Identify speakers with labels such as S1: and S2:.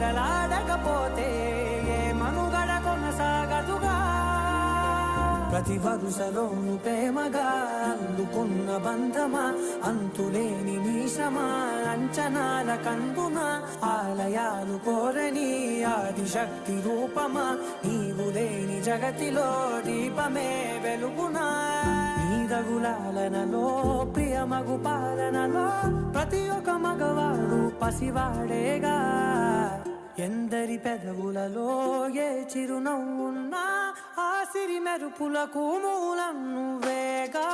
S1: బదలాడకపోతే ఏ మనుగడ కొనసాగదుగా ప్రతి వరుసలోను ప్రేమగా అందుకున్న బంధమా అంతులేని నీశమా అంచనాల కందున ఆలయాలు కోరని ఆదిశక్తి రూపమా నీవు లేని జగతిలో దీపమే వెలుగునా నీదగులాలనలో ప్రియమగు పాలనలో ప్రతి ఒక్క మగవాడు పసివాడేగా ఎందరి పెదవులలో ఏ చిరునవ్వున్నా ఆ సిరి మెరుపులకు మూలం నువ్వేగా